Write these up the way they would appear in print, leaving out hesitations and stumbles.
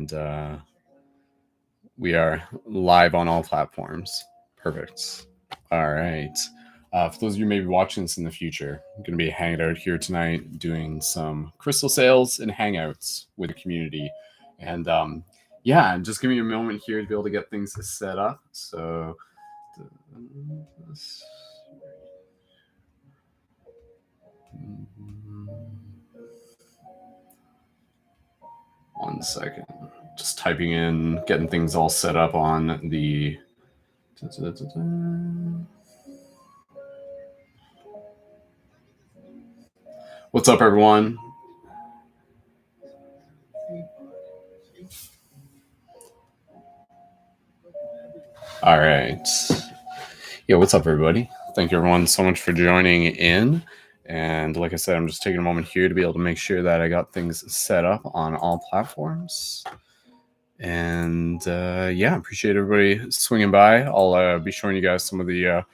And we are live on all platforms. Perfect. All right. For those of you maybe watching this in the future, I'm going to be hanging out here tonight doing some crystal sales and hangouts with the community. And yeah, just give me a moment here to be able to get things set up. So, one second. Just typing in, getting things all set up on the. What's up, everyone? All right. Yeah, what's up, everybody? Thank you, everyone, so much for joining in. And like I said, I'm just taking a moment here to be able to make sure that I got things set up on all platforms. And yeah, appreciate everybody swinging by. I'll be showing you guys some of the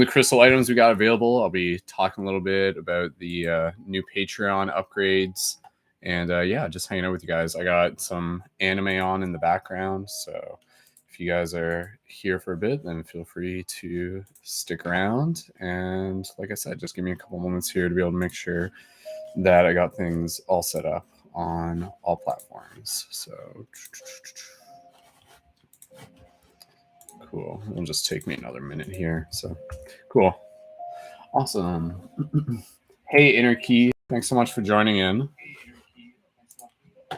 crystal items we got available. I'll be talking a little bit about the new Patreon upgrades. And yeah, just hanging out with you guys. I got some anime on in the background, so if you guys are here for a bit, then feel free to stick around. And like I said, just give me a couple moments here to be able to make sure that I got things all set up on all platforms. So cool. It'll just take me another minute here. So cool. Awesome. Hey, Inner Key. Thanks so much for joining in. I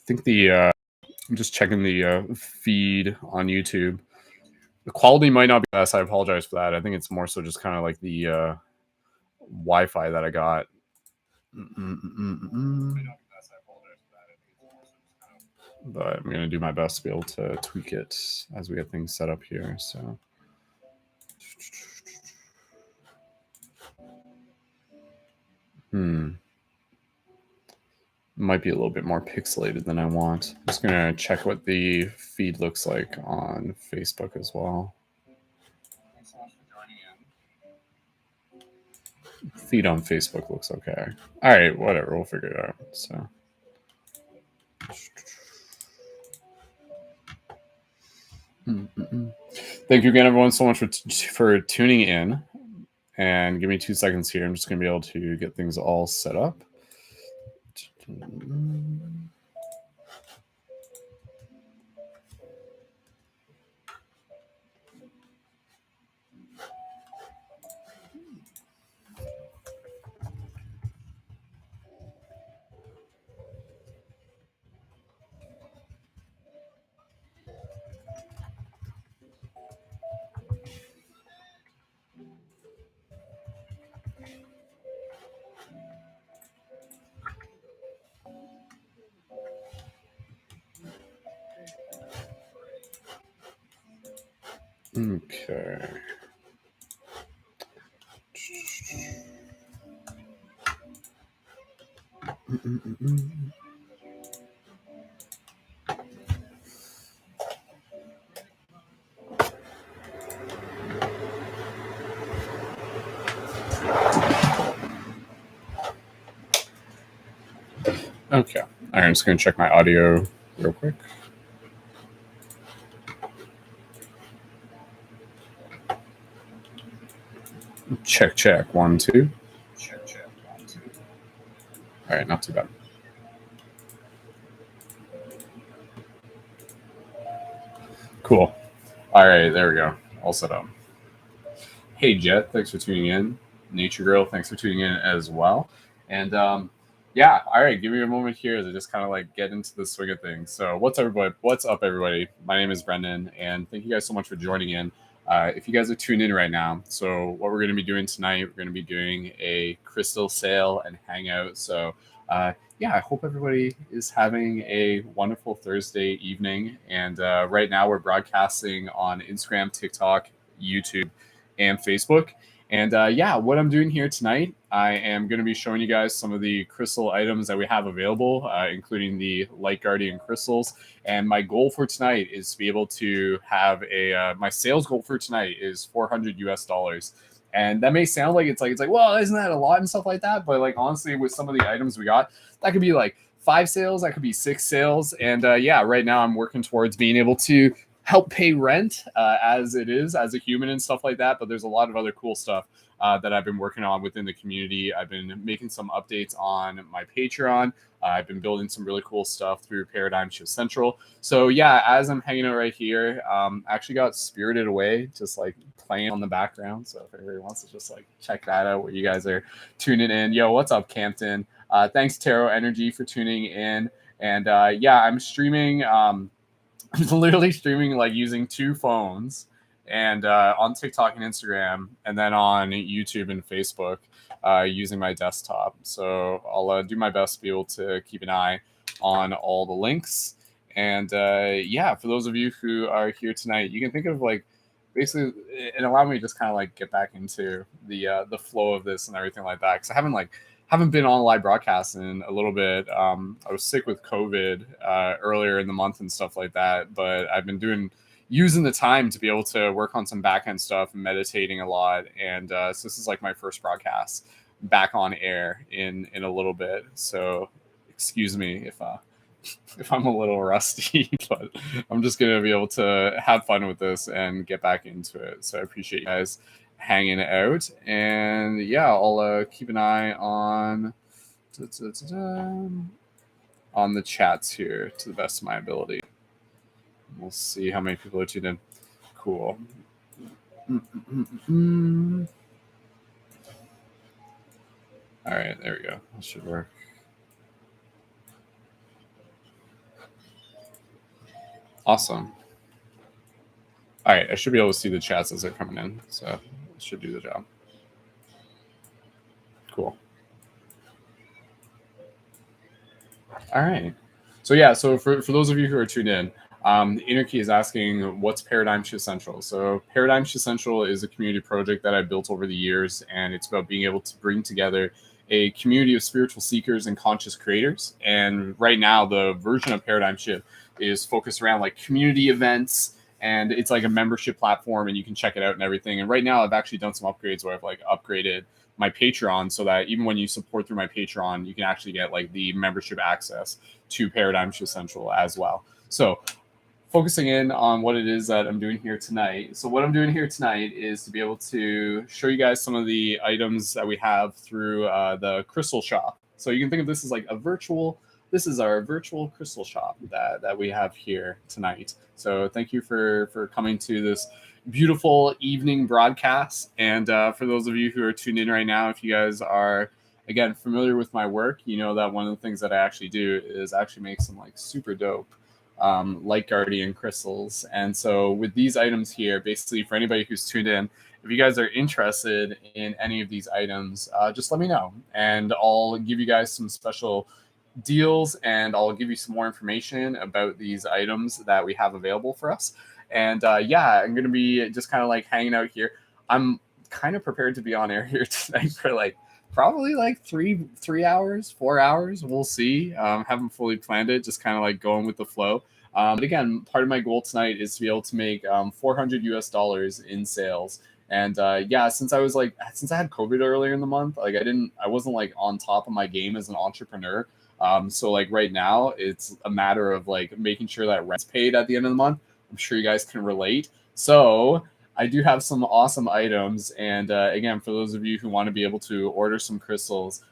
think I'm just checking the feed on YouTube. The quality might not be best. I apologize for that. I think it's more so just kind of like the Wi-Fi that I got. But I'm going to do my best to be able to tweak it as we get things set up here. So. Might be a little bit more pixelated than I want. I'm just going to check what the feed looks like on Facebook as well. Thanks so much for joining in. Feed on Facebook looks okay. All right, whatever. We'll figure it out. So. Thank you again, everyone, so much for tuning in. And give me 2 seconds here. I'm just going to be able to get things all set up. Okay. Okay. All right, I'm just going to check my audio real quick. Check, check. 1, 2. Check, check. 1, 2. All right, not too bad. Cool. All right, there we go. All set up. Hey, Jet, thanks for tuning in. Nature Girl, thanks for tuning in as well. And yeah, all right, give me a moment here as I just kind of like get into the swing of things. So what's up, everybody? My name is Brendan, and thank you guys so much for joining in. If you guys are tuned in right now, so what we're going to be doing tonight, we're going to be doing a crystal sale and hangout. So yeah, I hope everybody is having a wonderful Thursday evening. And right now we're broadcasting on Instagram, TikTok, YouTube, and Facebook. And yeah, what I'm doing here tonight, I am going to be showing you guys some of the crystal items that we have available, including the Light Guardian crystals. And my goal for tonight is to be able to have my sales goal for tonight is $400 US. And that may sound like it's like, well, isn't that a lot and stuff like that? But like honestly, with some of the items we got, that could be like 5 sales, that could be 6 sales. And yeah, right now I'm working towards being able to help pay rent as it is, as a human and stuff like that. But there's a lot of other cool stuff that I've been working on within the community. I've been making some updates on my Patreon. I've been building some really cool stuff through Paradigm Shift Central. So yeah, as I'm hanging out right here, actually got Spirited Away just like playing on the background. So if everybody wants to just like check that out, where you guys are tuning in. Yo, what's up, Campton? Thanks, Tarot Energy, for tuning in. And yeah, I'm streaming. I'm literally streaming like using 2 phones, and on TikTok and Instagram, and then on YouTube and Facebook using my desktop. So I'll do my best to be able to keep an eye on all the links. And yeah, for those of you who are here tonight, you can think of like basically, and allow me to just kind of like get back into the flow of this and everything like that, because I haven't been on live broadcast in a little bit. I was sick with COVID earlier in the month and stuff like that, but I've been using the time to be able to work on some back-end stuff and meditating a lot. And so this is like my first broadcast back on air in a little bit. So excuse me if I'm a little rusty, but I'm just going to be able to have fun with this and get back into it. So I appreciate you guys hanging out. And yeah, I'll keep an eye on the chats here to the best of my ability. We'll see how many people are tuned in. Cool. All right, there we go. That should work. Awesome. All right, I should be able to see the chats as they're coming in, so it should do the job. Cool. All right. So yeah, so for those of you who are tuned in, Innerkey is asking, what's Paradigm Shift Central? So Paradigm Shift Central is a community project that I built over the years, and it's about being able to bring together a community of spiritual seekers and conscious creators. And right now, the version of Paradigm Shift is focused around like community events, and it's like a membership platform, and you can check it out and everything. And right now, I've actually done some upgrades where I've like upgraded my Patreon so that even when you support through my Patreon, you can actually get like the membership access to Paradigm Shift Central as well. So focusing in on what it is that I'm doing here tonight. So what I'm doing here tonight is to be able to show you guys some of the items that we have through the crystal shop. So you can think of this as like this is our virtual crystal shop that we have here tonight. So thank you for coming to this beautiful evening broadcast. And for those of you who are tuned in right now, if you guys are, again, familiar with my work, you know that one of the things that I actually do is actually make some like super dope light guardian crystals. And so with these items here, basically for anybody who's tuned in, if you guys are interested in any of these items, just let me know, and I'll give you guys some special deals, and I'll give you some more information about these items that we have available for us. And yeah, I'm gonna be just kind of like hanging out here. I'm kind of prepared to be on air here tonight for like probably like 3 hours, 4 hours. We'll see. Haven't fully planned it, just kind of like going with the flow. But again, part of my goal tonight is to be able to make $400 US in sales. And yeah, since I had COVID earlier in the month, like I wasn't like on top of my game as an entrepreneur. So like right now, it's a matter of like making sure that rent's paid at the end of the month. I'm sure you guys can relate. So I do have some awesome items. And again, for those of you who want to be able to order some crystals,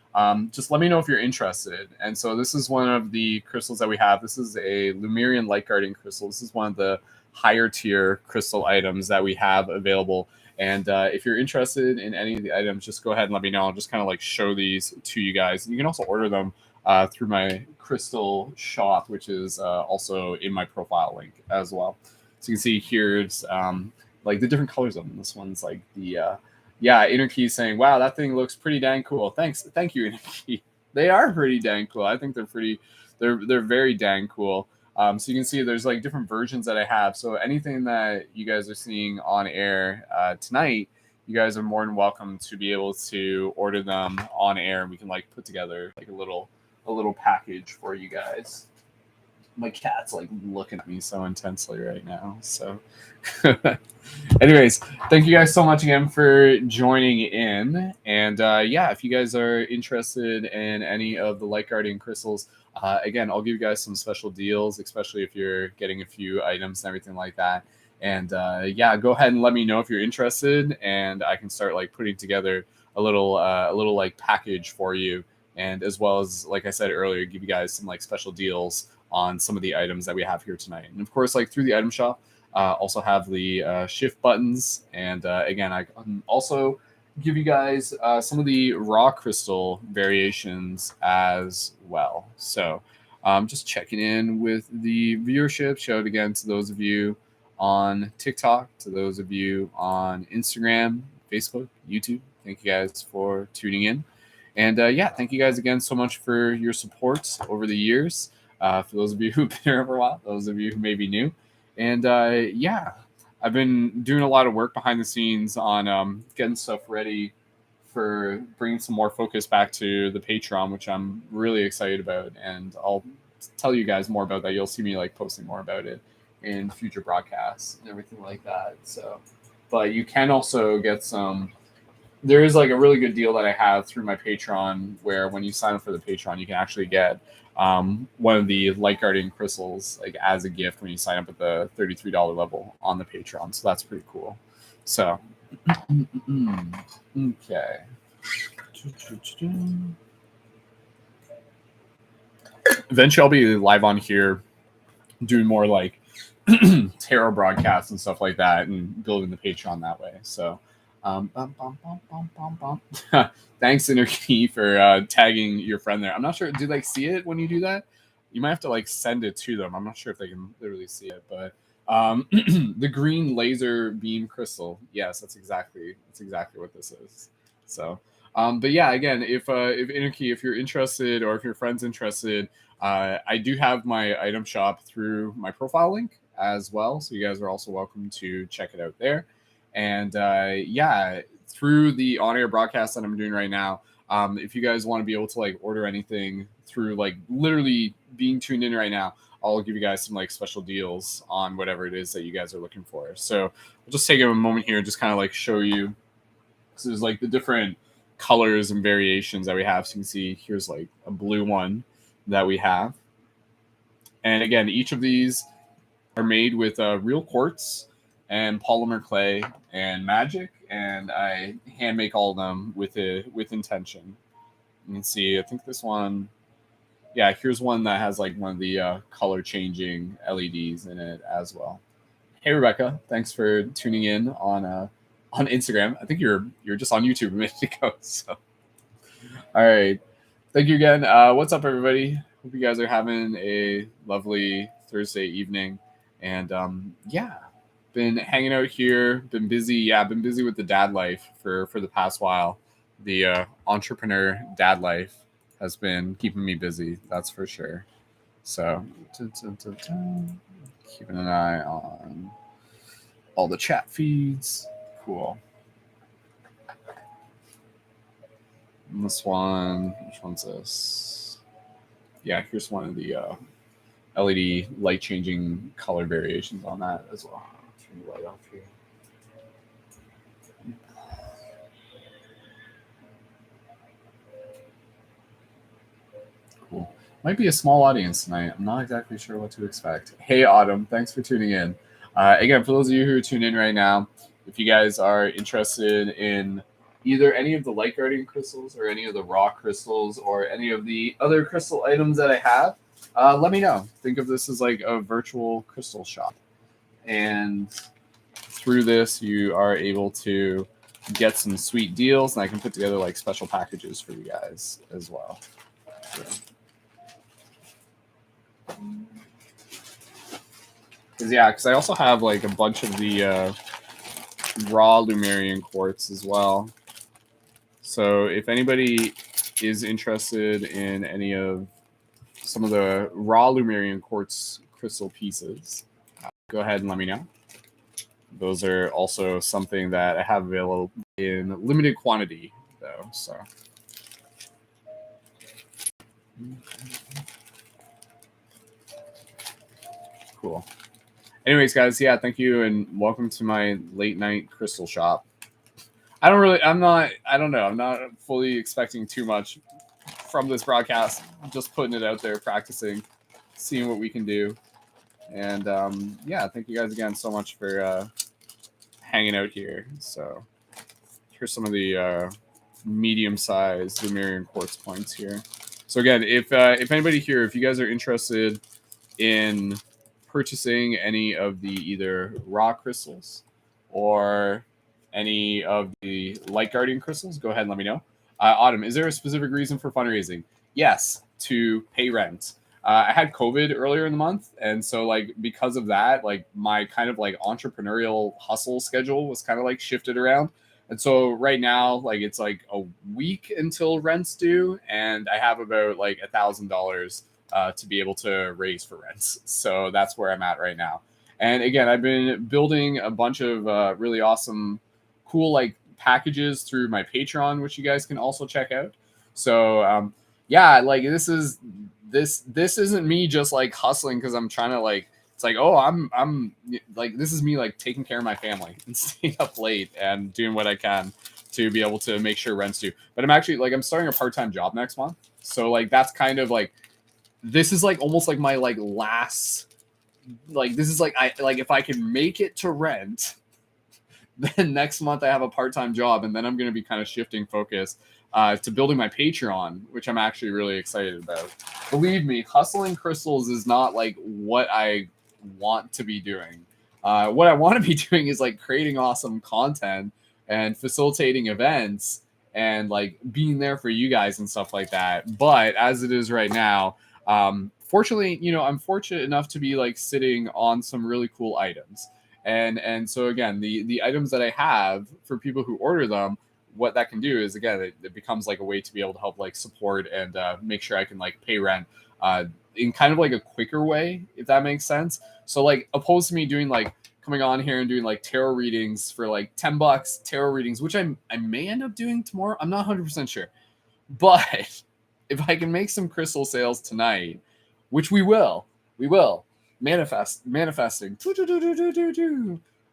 just let me know if you're interested. And so this is one of the crystals that we have. This is a Lemurian Light Guardian crystal. This is one of the higher tier crystal items that we have available. And if you're interested in any of the items, just go ahead and let me know. I'll just kind of like show these to you guys. And you can also order them through my crystal shop, which is also in my profile link as well. So you can see here's like the different colors of them. This one's like the yeah, Innerkey saying, wow, that thing looks pretty dang cool. Thank you, Innerkey. They are pretty dang cool. I think they're very dang cool. So you can see there's like different versions that I have. So anything that you guys are seeing on air tonight, you guys are more than welcome to be able to order them on air, and we can like put together like a little package for you guys. My cat's like looking at me so intensely right now. So anyways, thank you guys so much again for joining in. And yeah, if you guys are interested in any of the Light Guardian crystals, Again, I'll give you guys some special deals, especially if you're getting a few items and everything like that. And yeah, go ahead and let me know if you're interested, and I can start like putting together a little like package for you, and as well as, like I said earlier, give you guys some like special deals on some of the items that we have here tonight. And of course, like through the item shop, also have the shift buttons, and again, I can also give you guys some of the raw crystal variations as well. So just checking in with the viewership. Shout out again to those of you on TikTok, to those of you on Instagram, Facebook, YouTube. Thank you guys for tuning in. And yeah, thank you guys again so much for your support over the years. For those of you who've been here for a while, those of you who may be new. And yeah, I've been doing a lot of work behind the scenes on getting stuff ready for bringing some more focus back to the Patreon, which I'm really excited about. And I'll tell you guys more about that. You'll see me like posting more about it in future broadcasts and everything like that. So, but you can also get some. There is like a really good deal that I have through my Patreon, where when you sign up for the Patreon, you can actually get one of the Light Guardian crystals like as a gift when you sign up at the $33 level on the Patreon. So that's pretty cool. So okay. Eventually I'll be live on here doing more like tarot broadcasts and stuff like that, and building the Patreon that way. So thanks, Interkey, for tagging your friend there. I'm not sure. Do they see it when you do that? You might have to like send it to them. I'm not sure if they can literally see it, but the green laser beam crystal. Yes, that's exactly what this is. So, but yeah, again, if Interkey, if you're interested, or if your friend's interested, I do have my item shop through my profile link as well. So you guys are also welcome to check it out there. And yeah, through the on-air broadcast that I'm doing right now, if you guys want to be able to like order anything through like literally being tuned in right now, I'll give you guys some like special deals on whatever it is that you guys are looking for. So we'll just take a moment here and just kind of like show you. So there's like the different colors and variations that we have. So you can see here's like a blue one that we have. And again, each of these are made with real quartz and polymer clay and magic, and I hand make all of them with intention. You can see, I think this one, yeah, here's one that has like one of the color changing LEDs in it as well. Hey Rebecca, thanks for tuning in on Instagram. I think you're just on YouTube a minute ago. So, all right, thank you again. What's up, everybody? Hope you guys are having a lovely Thursday evening, and yeah. Been hanging out here, been busy. Yeah, been busy with the dad life for the past while. The entrepreneur dad life has been keeping me busy, that's for sure. So, keeping an eye on all the chat feeds. Cool. And this one, which one's this? Yeah, here's one of the LED light changing color variations on that as well. Turn the light off here. Cool. Might be a small audience tonight. I'm not exactly sure what to expect. Hey, Autumn, thanks for tuning in. Again, for those of you who are tuned in right now, if you guys are interested in either any of the Light Guardian crystals or any of the raw crystals or any of the other crystal items that I have, let me know. Think of this as like a virtual crystal shop. And through this, you are able to get some sweet deals, and I can put together like special packages for you guys as well. Because I also have like a bunch of the raw Lumerian quartz as well. So if anybody is interested in any of some of the raw Lumerian quartz crystal pieces, go ahead and let me know. Those are also something that I have available in limited quantity, though. So, cool. Anyways, guys, yeah, thank you and welcome to my late night crystal shop. I'm not fully expecting too much from this broadcast. Just putting it out there, practicing, seeing what we can do. And yeah, thank you guys again so much for hanging out here. So here's some of the medium-sized Lemurian quartz points here. So again, if anybody here, if you guys are interested in purchasing any of the either raw crystals or any of the light guardian crystals, go ahead and let me know. Autumn, is there a specific reason for fundraising? Yes, to pay rent. I had COVID earlier in the month, and so like because of that, like my kind of like entrepreneurial hustle schedule was kind of like shifted around. And so right now, like it's like a week until rent's due, and I have about like $1,000 to be able to raise for rents. So that's where I'm at right now. And again, I've been building a bunch of really awesome, cool like packages through my Patreon, which you guys can also check out. So yeah, like this isn't me just like hustling because I'm trying to like. It's like, oh, I'm like, this is me like taking care of my family and staying up late and doing what I can to be able to make sure rent's due. But I'm actually like, I'm starting a part-time job next month. So like, that's kind of like, this is like almost like my like last, like, this is like, if I can make it to rent, then next month I have a part-time job, and then I'm going to be kind of shifting focus to building my Patreon, which I'm actually really excited about. Believe me, hustling crystals is not like what I want to be doing. What I want to be doing is like creating awesome content and facilitating events and like being there for you guys and stuff like that. But as it is right now, fortunately, you know, I'm fortunate enough to be like sitting on some really cool items. And so again, the items that I have for people who order them, what that can do is again, it becomes like a way to be able to help like support and make sure I can like pay rent in kind of like a quicker way, if that makes sense. So like opposed to me doing like coming on here and doing like tarot readings for like $10 tarot readings, which I may end up doing tomorrow. I'm not 100% sure. But if I can make some crystal sales tonight, which we will manifesting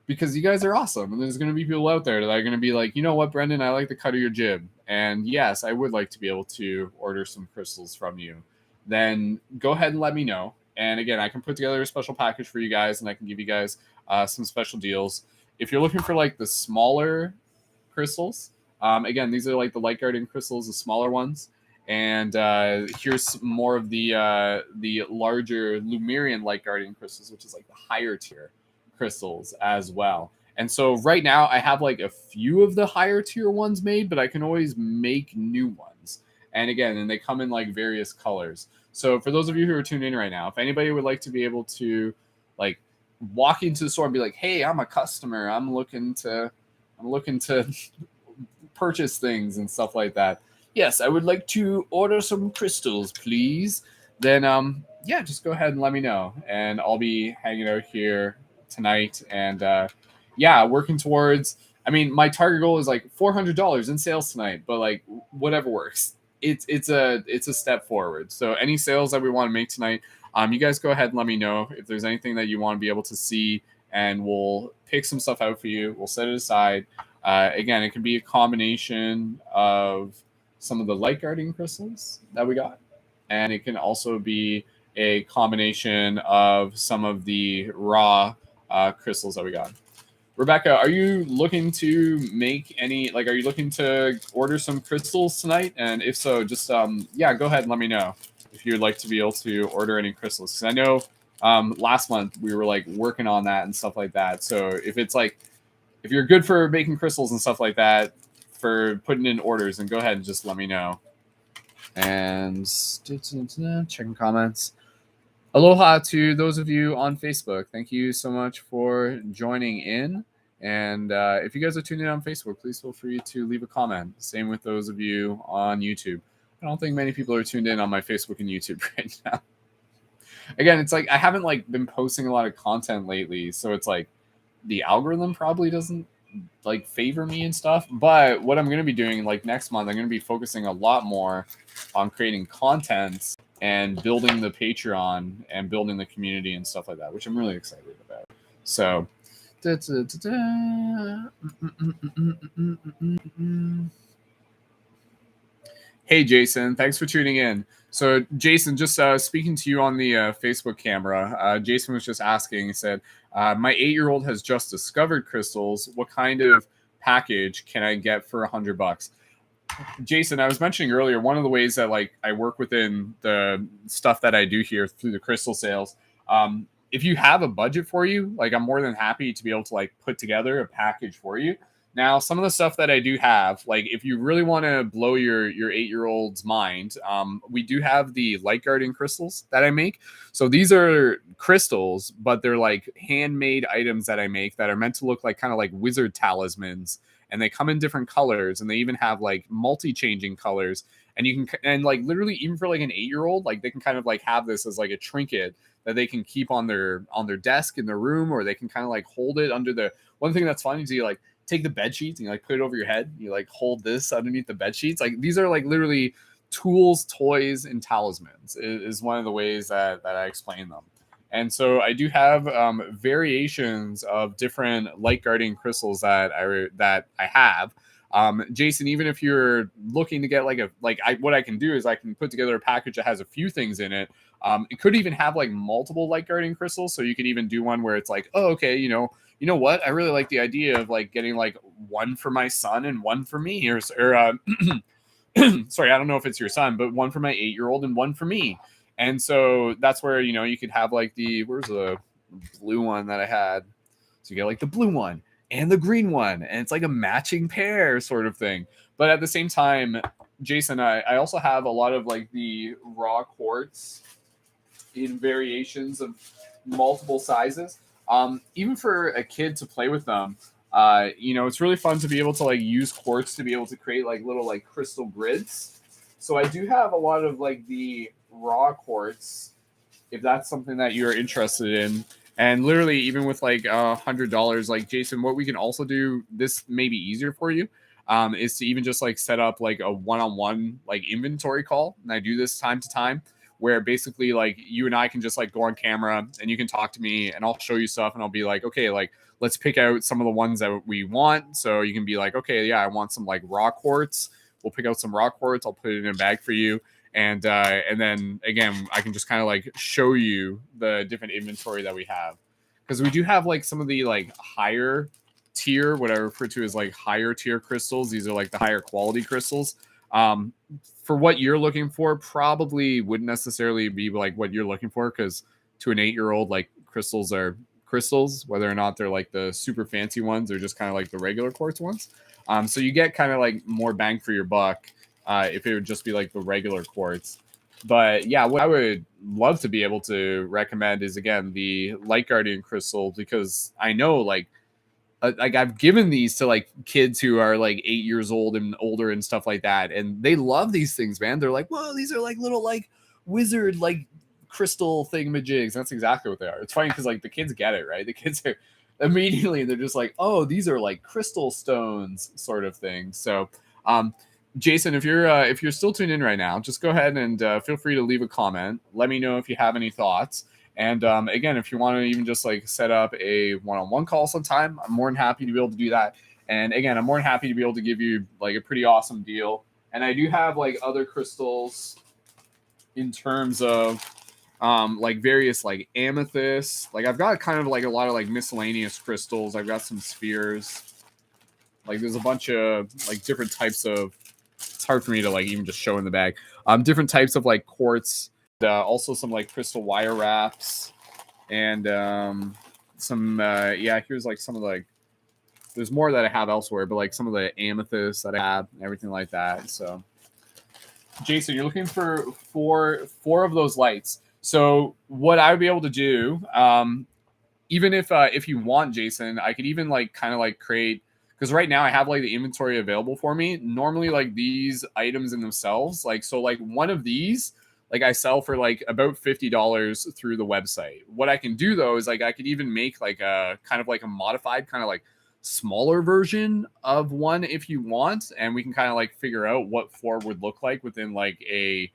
because you guys are awesome, and there's going to be people out there that are going to be like, you know what, Brendan, I like the cut of your jib, and yes, I would like to be able to order some crystals from you. Then go ahead and let me know, and again, I can put together a special package for you guys, and I can give you guys some special deals. If you're looking for like the smaller crystals, again, these are like the light guardian crystals, the smaller ones. And here's more of the larger Lemurian light guardian crystals, which is like the higher tier crystals as well. And so right now I have like a few of the higher tier ones made, but I can always make new ones. And again, and they come in like various colors. So for those of you who are tuned in right now, if anybody would like to be able to like walk into the store and be like, hey, I'm a customer, I'm looking to purchase things and stuff like that. Yes, I would like to order some crystals, please. Then yeah, just go ahead and let me know, and I'll be hanging out here tonight, and yeah, working towards, I mean, my target goal is like $400 in sales tonight, but like whatever works. It's a step forward. So any sales that we want to make tonight, you guys go ahead and let me know if there's anything that you want to be able to see, and we'll pick some stuff out for you. We'll set it aside. Again, it can be a combination of some of the light guardian crystals that we got, and it can also be a combination of some of the raw crystals that we got. Rebecca, are you looking to make any, like, are you looking to order some crystals tonight? And if so, just yeah, go ahead and let me know if you'd like to be able to order any crystals, because I know last month we were like working on that and stuff like that. So if it's like, if you're good for making crystals and stuff like that, for putting in orders, and go ahead and just let me know. And checking comments. Aloha to those of you on Facebook. Thank you so much for joining in. And if you guys are tuned in on Facebook, please feel free to leave a comment. Same with those of you on YouTube. I don't think many people are tuned in on my Facebook and YouTube right now. Again, it's like I haven't like been posting a lot of content lately, so it's like the algorithm probably doesn't like favor me and stuff. But what I'm going to be doing like next month, I'm going to be focusing a lot more on creating content and building the Patreon and building the community and stuff like that, which I'm really excited about. So Hey, Jason. Thanks for tuning in. So, Jason, just speaking to you on the Facebook camera, Jason was just asking, he said, my 8-year-old has just discovered crystals. What kind of package can I get for $100? Jason, I was mentioning earlier, one of the ways that like I work within the stuff that I do here through the crystal sales, if you have a budget for you, like I'm more than happy to be able to like put together a package for you. Now, some of the stuff that I do have, like if you really want to blow your 8-year-old's mind, we do have the light guardian crystals that I make. So these are crystals, but they're like handmade items that I make that are meant to look like kind of like wizard talismans, and they come in different colors, and they even have like multi-changing colors, and you can, and like literally even for like an 8-year-old, like they can kind of like have this as like a trinket that they can keep on their desk in their room, or they can kind of like hold it under the one thing that's funny is you like take the bed sheets and you like put it over your head, you like hold this underneath the bed sheets. Like these are like literally tools, toys, and talismans is one of the ways that I explain them. And so I do have variations of different light guardian crystals that I have. Jason, even if you're looking to get what I can do is I can put together a package that has a few things in it. It could even have like multiple light guardian crystals, so you could even do one where it's like, oh, okay, you know what? I really like the idea of like getting like one for my son and one for me, or sorry, I don't know if it's your son, but one for my 8-year-old and one for me. And so that's where, you could have like where's the blue one that I had? So you get like the blue one and the green one, and it's like a matching pair sort of thing. But at the same time, Jason, I also have a lot of like the raw quartz in variations of multiple sizes. Even for a kid to play with them, it's really fun to be able to like use quartz to be able to create like little like crystal grids. So I do have a lot of like the raw quartz, if that's something that you're interested in. And literally, even with like $100, like Jason, what we can also do, this may be easier for you, is to even just like set up like a one-on-one like inventory call. And I do this time to time, where basically like you and I can just like go on camera and you can talk to me and I'll show you stuff and I'll be like, okay, like let's pick out some of the ones that we want. So you can be like, okay, yeah, I want some like raw quartz. We'll pick out some raw quartz. I'll put it in a bag for you. And then again, I can just kind of like show you the different inventory that we have, because we do have like some of the like higher tier, what I refer to as like higher tier crystals. These are like the higher quality crystals. For what you're looking for, probably wouldn't necessarily be like what you're looking for, because to an 8-year-old, like crystals are crystals, whether or not they're like the super fancy ones or just kind of like the regular quartz ones. So you get kind of like more bang for your buck if it would just be like the regular quartz. But yeah, what I would love to be able to recommend is, again, the light guardian crystal, because I know like I've given these to like kids who are like 8 years old and older and stuff like that, and they love these things, man. They're like, whoa, these are like little like wizard like crystal thingamajigs. That's exactly what they are. It's funny because like the kids get it, right? The kids are immediately, they're just like, oh, these are like crystal stones sort of thing. So Jason, if you're still tuned in right now, just go ahead and feel free to leave a comment. Let me know if you have any thoughts. And again, if you want to even just like set up a one-on-one call sometime, I'm more than happy to be able to do that. And again, I'm more than happy to be able to give you like a pretty awesome deal. And I do have like other crystals in terms of like various like amethysts. Like I've got kind of like a lot of like miscellaneous crystals. I've got some spheres. Like there's a bunch of like different types of, it's hard for me to like even just show in the bag. Different types of like quartz, also some like crystal wire wraps, and some here's like some of the, like, there's more that I have elsewhere, but like some of the amethysts that I have and everything like that. So Jason, you're looking for four of those lights. So what I would be able to do, even if you want, Jason, I could even like kind of like create, because right now I have like the inventory available for me. Normally like these items in themselves, like, so like one of these, like I sell for like about $50 through the website. What I can do though is like I could even make like a kind of like a modified kind of like smaller version of one if you want, and we can kind of like figure out what 4 would look like within like a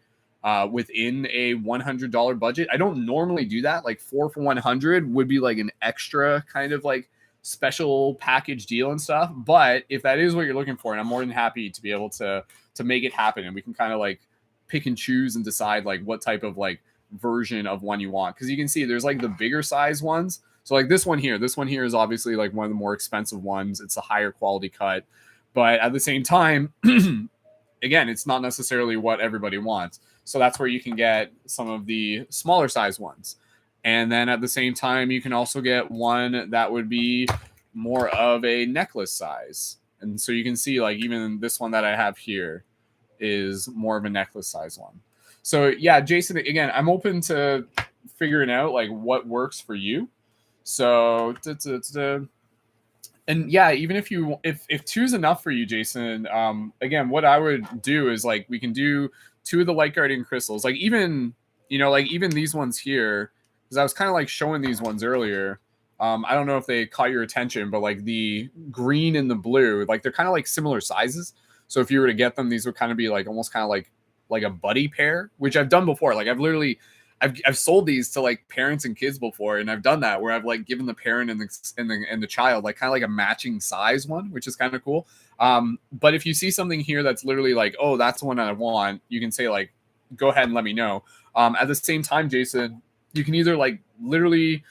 within a $100 budget. I don't normally do that. Like 4 for 100 would be like an extra kind of like special package deal and stuff. But if that is what you're looking for, and I'm more than happy to be able to make it happen, and we can kind of like pick and choose and decide like what type of like version of one you want, because you can see there's like the bigger size ones. So like this one here is obviously like one of the more expensive ones. It's a higher quality cut, but at the same time, again, it's not necessarily what everybody wants. So that's where you can get some of the smaller size ones. And then at the same time, you can also get one that would be more of a necklace size. And so you can see like even this one that I have here is more of a necklace size one. So yeah, Jason, again, I'm open to figuring out like what works for you. So and yeah, even if you if two's enough for you, Jason, again, what I would do is like we can do two of the light guardian crystals, like even like even these ones here, because I was kind of like showing these ones earlier. I don't know if they caught your attention, but like the green and the blue, like they're kind of like similar sizes. So if you were to get them, these would kind of be like almost kind of like a buddy pair, which I've done before. Like I've sold these to like parents and kids before, and I've done that where I've like given the parent and the child like kind of like a matching size one, which is kind of cool. But if you see something here that's literally like, oh, that's the one I want, you can say like, go ahead and let me know. At the same time, Jason, you can either like literally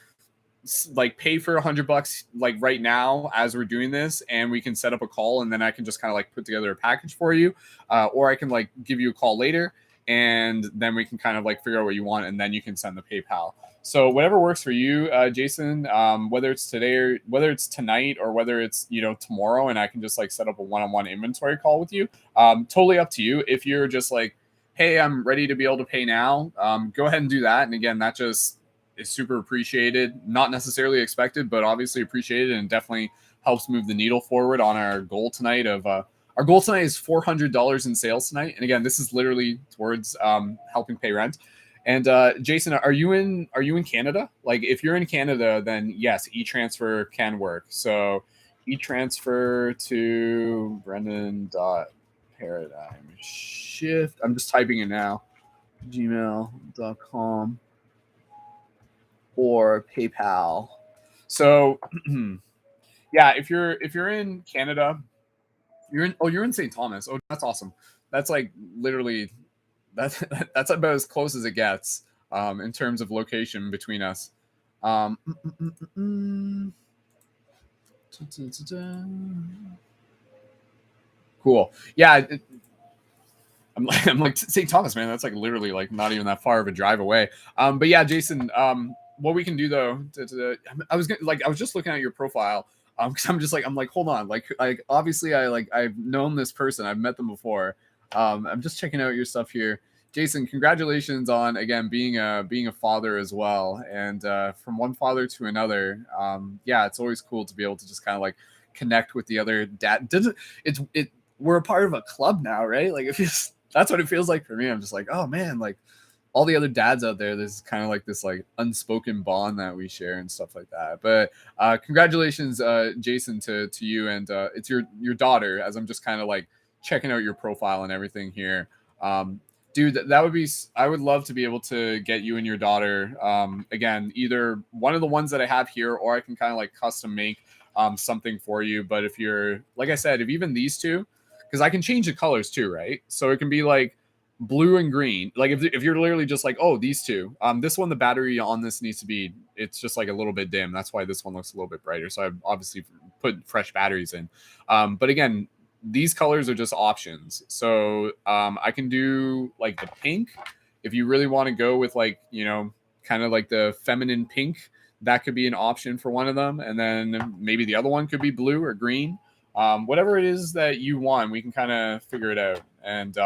like pay for $100 like right now as we're doing this, and we can set up a call, and then I can just kind of like put together a package for you, or I can like give you a call later, and then we can kind of like figure out what you want, and then you can send the PayPal. So whatever works for you, Jason, whether it's today or whether it's tonight or whether it's tomorrow, and I can just like set up a one-on-one inventory call with you. Totally up to you. If you're just like, hey, I'm ready to be able to pay now, go ahead and do that. And again, that just is super appreciated, not necessarily expected, but obviously appreciated, and definitely helps move the needle forward on our goal tonight of our goal tonight is $400 in sales tonight. And again, this is literally towards helping pay rent. And Jason, are you in Canada? Like if you're in Canada, then yes, e-transfer can work. So e-transfer to Brendan.paradigm shift. I'm just typing it now. gmail.com or PayPal. So yeah, if you're in Canada, you're in St. Thomas. Oh, that's awesome. That's like literally that's about as close as it gets in terms of location between us. Cool. Yeah, I'm like St. Thomas, man. That's like literally like not even that far of a drive away. But yeah, Jason. What we can do though, I was just looking at your profile. Because I'm like, hold on, like obviously I've known this person, I've met them before. I'm just checking out your stuff here, Jason. Congratulations on again being a father as well, and from one father to another. Yeah, it's always cool to be able to just kind of like connect with the other dad. We're a part of a club now, right? Like that's what it feels like for me. I'm just like, oh man, like all the other dads out there, there's kind of like this like unspoken bond that we share and stuff like that. But congratulations, Jason, to you, and it's your daughter, as I'm just kind of like checking out your profile and everything here. Dude, that would be, I would love to be able to get you and your daughter, again, either one of the ones that I have here, or I can kind of like custom make something for you. But if you're, like I said, if even these two, because I can change the colors too, right? So it can be like blue and green. Like if you're literally just like, oh, these two, this one, the battery on this needs to be, it's just like a little bit dim. That's why this one looks a little bit brighter. So I've obviously put fresh batteries in. But again, these colors are just options. So I can do like the pink. If you really want to go with like, kind of like the feminine pink, that could be an option for one of them. And then maybe the other one could be blue or green. Whatever it is that you want, we can kind of figure it out. And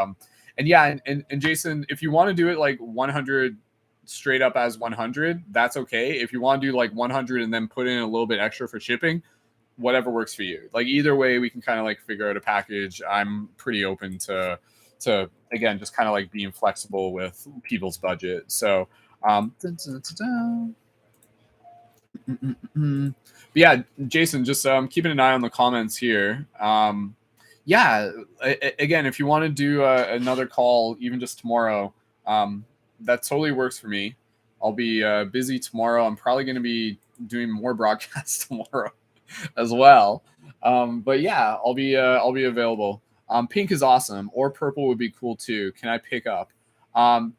yeah, and Jason, if you want to do it like 100 straight up as 100, that's okay. If you want to do like 100 and then put in a little bit extra for shipping, whatever works for you. Like either way, we can kind of like figure out a package. I'm pretty open to again, just kind of like being flexible with people's budget. So, but yeah, Jason, just keeping an eye on the comments here. Yeah, again, if you want to do another call, even just tomorrow, that totally works for me. I'll be busy tomorrow. I'm probably going to be doing more broadcasts tomorrow. as well. But yeah, I'll be available. Pink is awesome, or purple would be cool too. Can I pick up? Um,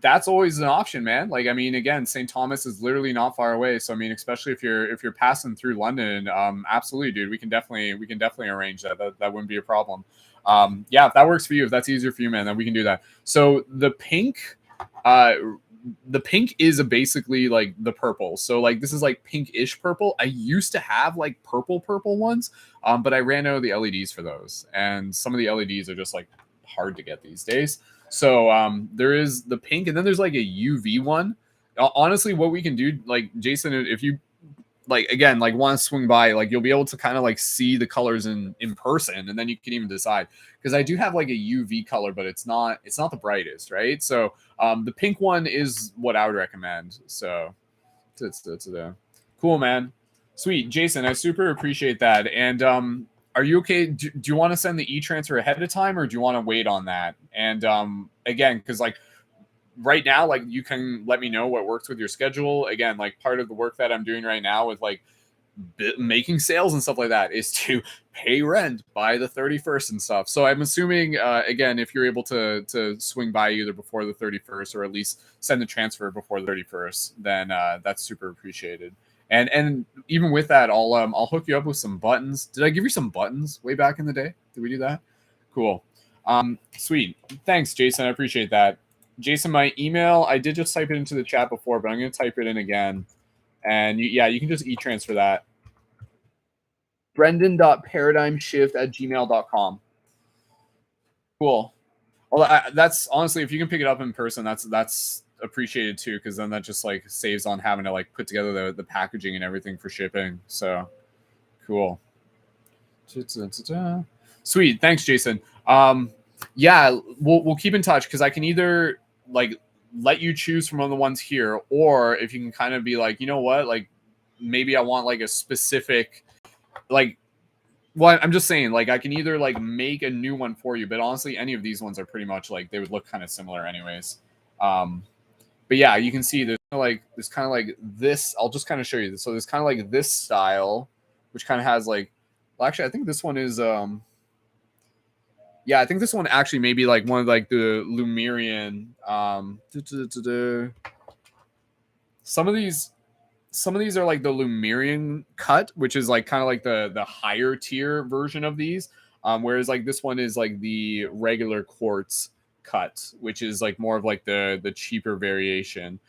that's always an option, man. Like, I mean, again, St. Thomas is literally not far away. So, I mean, especially if you're passing through London, absolutely, dude, we can definitely arrange that. That wouldn't be a problem. Yeah, if that works for you, if that's easier for you, man, then we can do that. So uh, the pink is basically like the purple. So like this is like pinkish purple. I used to have like purple ones, but I ran out of the LEDs for those, and some of the LEDs are just like hard to get these days. So there is the pink, and then there's like a UV one. Honestly, what we can do, like Jason, if you like again like want to swing by, like you'll be able to kind of like see the colors in person, and then you can even decide, because I do have like a UV color, but it's not the brightest, right? So the pink one is what I would recommend. So it's cool, man. Sweet, Jason, I super appreciate that. And are you okay? Do you want to send the e-transfer ahead of time, or do you want to wait on that? And again, because like right now, like you can let me know what works with your schedule. Again, like part of the work that I'm doing right now with like making sales and stuff like that is to pay rent by the 31st and stuff. So I'm assuming, again, if you're able to swing by either before the 31st or at least send the transfer before the 31st, then that's super appreciated. And even with that, I'll hook you up with some buttons. Did I give you some buttons way back in the day? Did we do that? Cool. Sweet. Thanks, Jason. I appreciate that. Jason, my email, I did just type it into the chat before, but I'm going to type it in again. And yeah, you can just e-transfer that. Brendan.paradigmshift@gmail.com. Cool. Well, that's honestly, if you can pick it up in person, that's appreciated too, because then that just like saves on having to like put together the packaging and everything for shipping. So cool. Sweet. Thanks, Jason. Yeah, we'll keep in touch, because I can either like let you choose from one of the ones here, or if you can kind of be like, you know what, like maybe I want like a specific like, well, I'm just saying, like, I can either like make a new one for you, but honestly, any of these ones are pretty much like they would look kind of similar, anyways. But yeah, you can see there's kind of like this. I'll just kind of show you this. So there's kind of like this style, which kind of has like, well, actually, I think this one is yeah, I think this one actually may be like one of like the Lumerian. Some of these are like the Lumerian cut, which is like kind of like the higher tier version of these. Whereas like this one is like the regular quartz cut, which is like more of like the cheaper variation.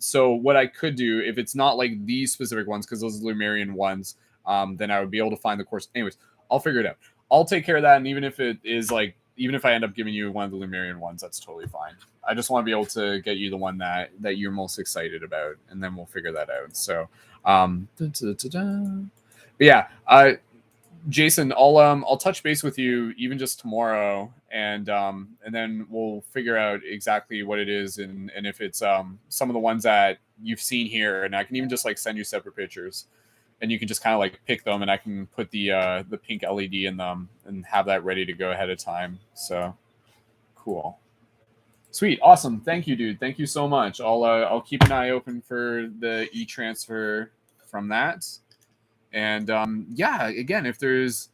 So what I could do, if it's not like these specific ones, because those are Lumerian ones, then I would be able to find the quartz. Anyways, I'll figure it out. I'll take care of that. And even if it is like, even if I end up giving you one of the Lumerian ones, that's totally fine. I just want to be able to get you the one that you're most excited about, and then we'll figure that out. So, but yeah, Jason, I'll touch base with you even just tomorrow, and then we'll figure out exactly what it is, and if it's some of the ones that you've seen here, and I can even just like send you separate pictures, and you can just kind of like pick them, and I can put the pink LED in them and have that ready to go ahead of time. So cool. Sweet, awesome. Thank you, dude. Thank you so much. I'll keep an eye open for the e-transfer from that. And yeah, again, if there's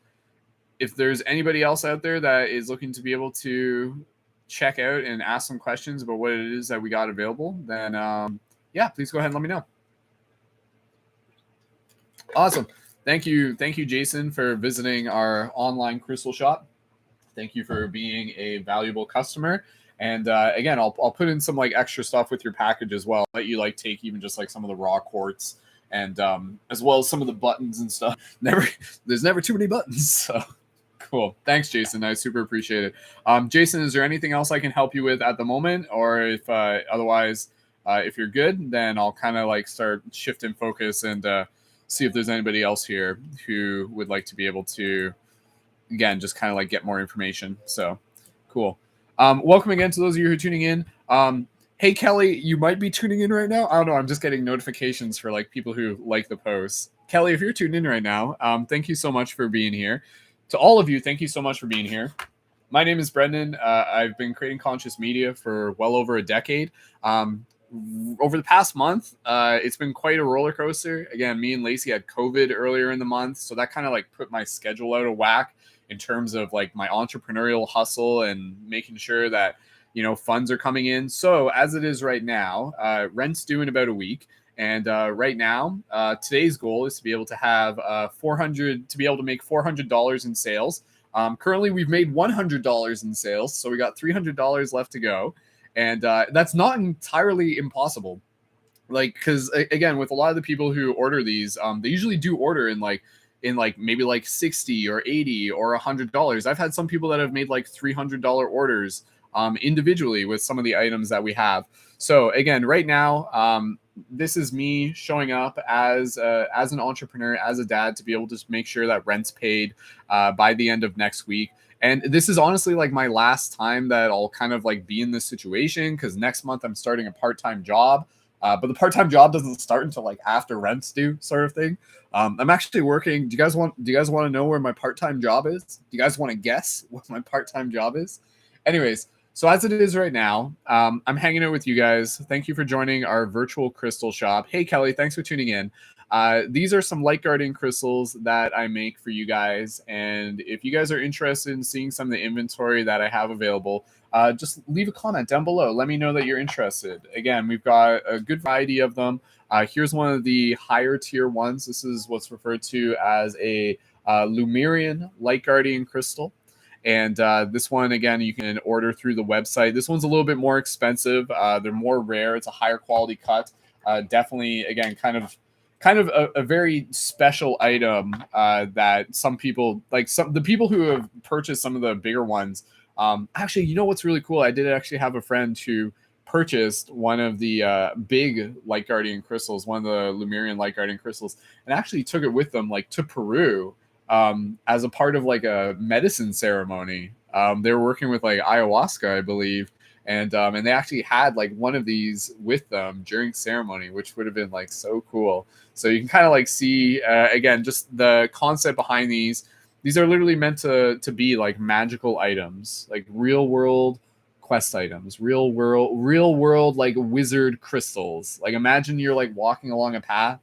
anybody else out there that is looking to be able to check out and ask some questions about what it is that we got available, then yeah, please go ahead and let me know. Awesome. Thank you, Jason, for visiting our online crystal shop. Thank you for being a valuable customer. And again, I'll put in some like extra stuff with your package as well. Let you like take even just like some of the raw quartz, and as well as some of the buttons and stuff. There's never too many buttons. So cool. Thanks, Jason. I super appreciate it. Jason, is there anything else I can help you with at the moment, or if otherwise, if you're good, then I'll kind of like start shifting focus and see if there's anybody else here who would like to be able to, again, just kind of like get more information. So cool. Welcome again to those of you who are tuning in. Hey, Kelly, you might be tuning in right now. I don't know. I'm just getting notifications for like people who like the posts. Kelly, if you're tuned in right now, thank you so much for being here. To all of you, thank you so much for being here. My name is Brendan. I've been creating conscious media for well over a decade. over the past month, it's been quite a roller coaster. Again, me and Lacey had COVID earlier in the month, so that kind of like put my schedule out of whack in terms of like my entrepreneurial hustle and making sure that, you know, funds are coming in. So as it is right now, rent's due in about a week. And right now, today's goal is to be able to have to be able to make $400 in sales. Currently, we've made $100 in sales, so we got $300 left to go, and that's not entirely impossible. Like, because again, with a lot of the people who order these, they usually do order in like maybe like 60 or 80 or $100. I've had some people that have made like $300 orders individually with some of the items that we have. So again, right now, this is me showing up as an entrepreneur, as a dad, to be able to make sure that rent's paid by the end of next week. And this is honestly like my last time that I'll kind of like be in this situation, because next month I'm starting a part-time job. But the part-time job doesn't start until like after rent's due, sort of thing. I'm actually working. Do you guys want to know where my part-time job is? Do you guys want to guess what my part-time job is? Anyways, so as it is right now, I'm hanging out with you guys. Thank you for joining our virtual crystal shop. Hey, Kelly, thanks for tuning in. These are some light guardian crystals that I make for you guys. And if you guys are interested in seeing some of the inventory that I have available, just leave a comment down below. Let me know that you're interested. Again, we've got a good variety of them. Here's one of the higher tier ones. This is what's referred to as a Lumerian light guardian crystal. And this one, again, you can order through the website. This one's a little bit more expensive. They're more rare. It's a higher quality cut. Definitely, again, kind of a very special item that some people, like the people who have purchased some of the bigger ones. Actually, you know what's really cool? I did actually have a friend who purchased one of the big light guardian crystals, one of the Lumerian light guardian crystals, and actually took it with them like to Peru. As a part of like a medicine ceremony. They were working with like ayahuasca, I believe, and they actually had like one of these with them during ceremony, which would have been like so cool. So you can kind of like see again just the concept behind these. These are literally meant to be like magical items, like real world quest items, real world like wizard crystals. Like imagine you're like walking along a path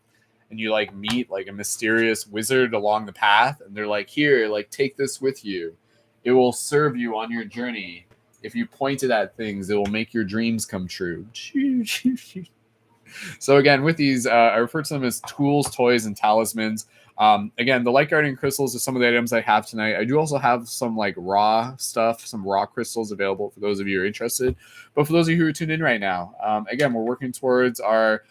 and you like meet like a mysterious wizard along the path, and they're like, here, like take this with you. It will serve you on your journey. If you point it at things, it will make your dreams come true. So again, with these, I refer to them as tools, toys, and talismans. Again, the light guardian crystals are some of the items I have tonight. I do also have some like raw stuff, some raw crystals available for those of you who are interested. But for those of you who are tuned in right now, again, we're working towards our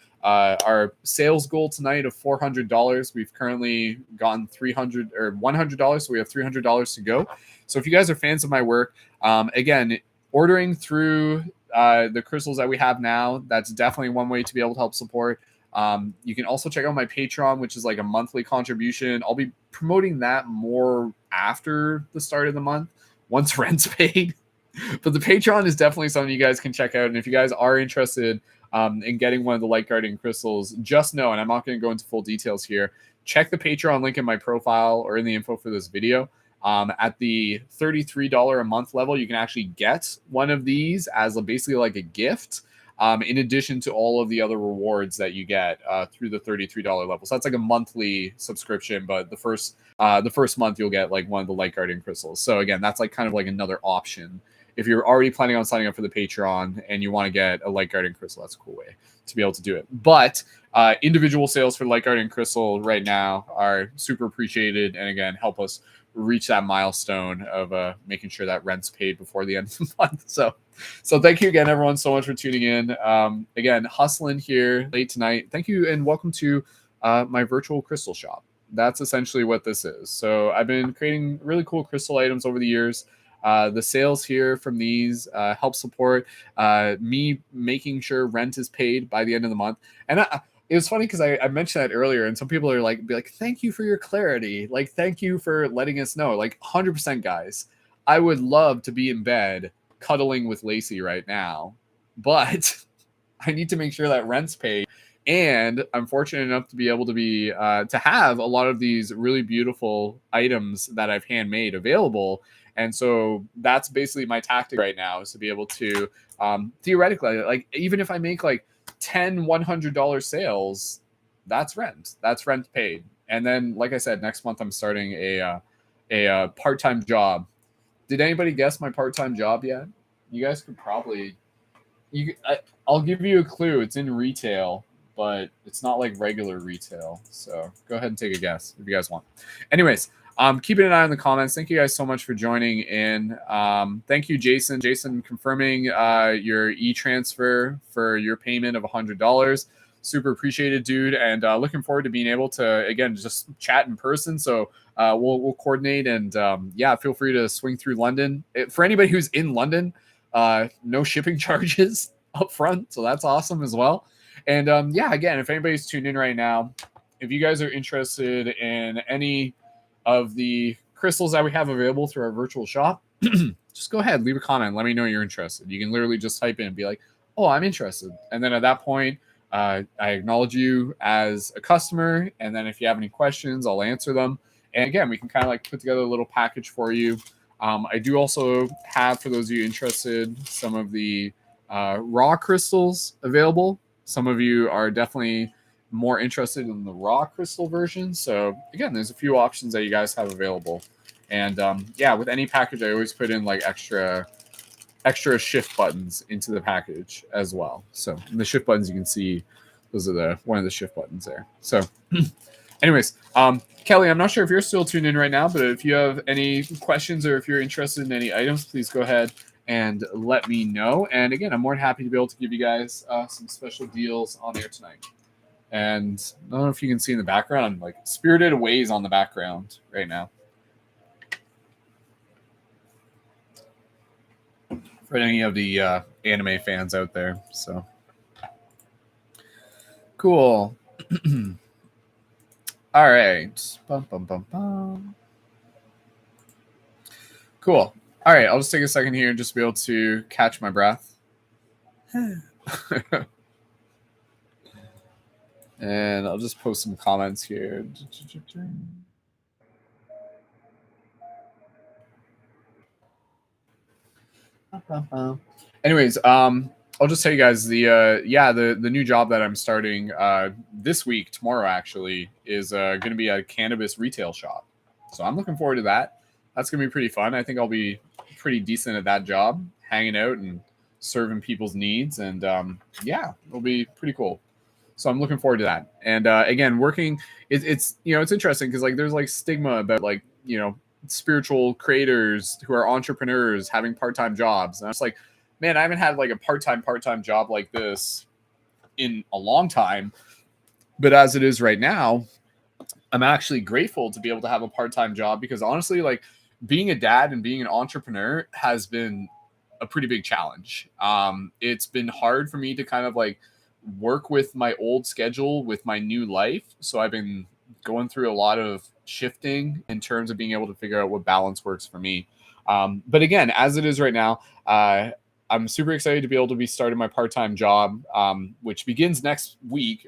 sales goal tonight of $400. We've currently gotten $300 or $100, so we have $300 to go. So if you guys are fans of my work, again, ordering through the crystals that we have now, that's definitely one way to be able to help support. You can also check out my Patreon, which is like a monthly contribution. I'll be promoting that more after the start of the month, once rent's paid. But the Patreon is definitely something you guys can check out. And if you guys are interested in getting one of the light guardian crystals, just know, and I'm not going to go into full details here, check the Patreon link in my profile or in the info for this video. At the $33 a month level, you can actually get one of these as basically like a gift, in addition to all of the other rewards that you get through the $33 level. So that's like a monthly subscription, but the first month you'll get like one of the light guardian crystals. So again, that's like kind of like another option. If you're already planning on signing up for the Patreon and you want to get a light guardian crystal, that's a cool way to be able to do it. But individual sales for light guardian crystal right now are super appreciated, and again, help us reach that milestone of making sure that rent's paid before the end of the month. So thank you again, everyone, so much for tuning in. Again, hustling here late tonight. Thank you, and welcome to my virtual crystal shop. That's essentially what this is. So I've been creating really cool crystal items over the years. The sales here from these help support me making sure rent is paid by the end of the month. And it was funny because I mentioned that earlier, and some people are like, thank you for your clarity. Like, thank you for letting us know. Like, 100%, guys. I would love to be in bed cuddling with Lacey right now, but I need to make sure that rent's paid. And I'm fortunate enough to be able to be to have a lot of these really beautiful items that I've handmade available. And so that's basically my tactic right now, is to be able to theoretically, like, even if I make like 10 $100 sales, that's rent. That's rent paid. And then, like I said, next month I'm starting a part-time job. Did anybody guess my part-time job yet? You guys could probably. I'll give you a clue. It's in retail, but it's not like regular retail. So go ahead and take a guess if you guys want. Anyways, keeping an eye on the comments. Thank you guys so much for joining in. Thank you, Jason. Jason confirming your e-transfer for your payment of $100. Super appreciated, dude. And looking forward to being able to, again, just chat in person. So we'll coordinate. And yeah, feel free to swing through London. For anybody who's in London, no shipping charges up front. So that's awesome as well. And yeah, again, if anybody's tuned in right now, if you guys are interested in any of the crystals that we have available through our virtual shop, just go ahead, leave a comment. Let me know you're interested. You can literally just type in and be like, oh, I'm interested. And then at that point, I acknowledge you as a customer. And then if you have any questions, I'll answer them. And again, we can kind of like put together a little package for you. I do also have, for those of you interested, some of the raw crystals available. Some of you are definitely more interested in the raw crystal version. So again, there's a few options that you guys have available. And yeah, with any package, I always put in like extra shift buttons into the package as well. So the shift buttons, you can see those are one of the shift buttons there. So anyways, Kelly, I'm not sure if you're still tuned in right now, but if you have any questions or if you're interested in any items, please go ahead and let me know. And again, I'm more than happy to be able to give you guys some special deals on air tonight. And I don't know if you can see in the background, like Spirited Away's on the background right now. For any of the anime fans out there. So cool. All right. Bum, bum, bum, bum. Cool. All right. I'll just take a second here just to be able to catch my breath. And I'll just post some comments here. Anyways, I'll just tell you guys the new job that I'm starting this week, tomorrow actually, is going to be a cannabis retail shop. So I'm looking forward to that. That's going to be pretty fun. I think I'll be pretty decent at that job, hanging out and serving people's needs. And yeah, it'll be pretty cool. So I'm looking forward to that. And again, working, it's it's interesting because like there's like stigma about like, spiritual creators who are entrepreneurs having part-time jobs. And I was like, man, I haven't had like a part-time job like this in a long time. But as it is right now, I'm actually grateful to be able to have a part-time job because honestly, like being a dad and being an entrepreneur has been a pretty big challenge. It's been hard for me to kind of like work with my old schedule with my new life. So I've been going through a lot of shifting in terms of being able to figure out what balance works for me. But again, as it is right now, I'm super excited to be able to be starting my part-time job, which begins next week,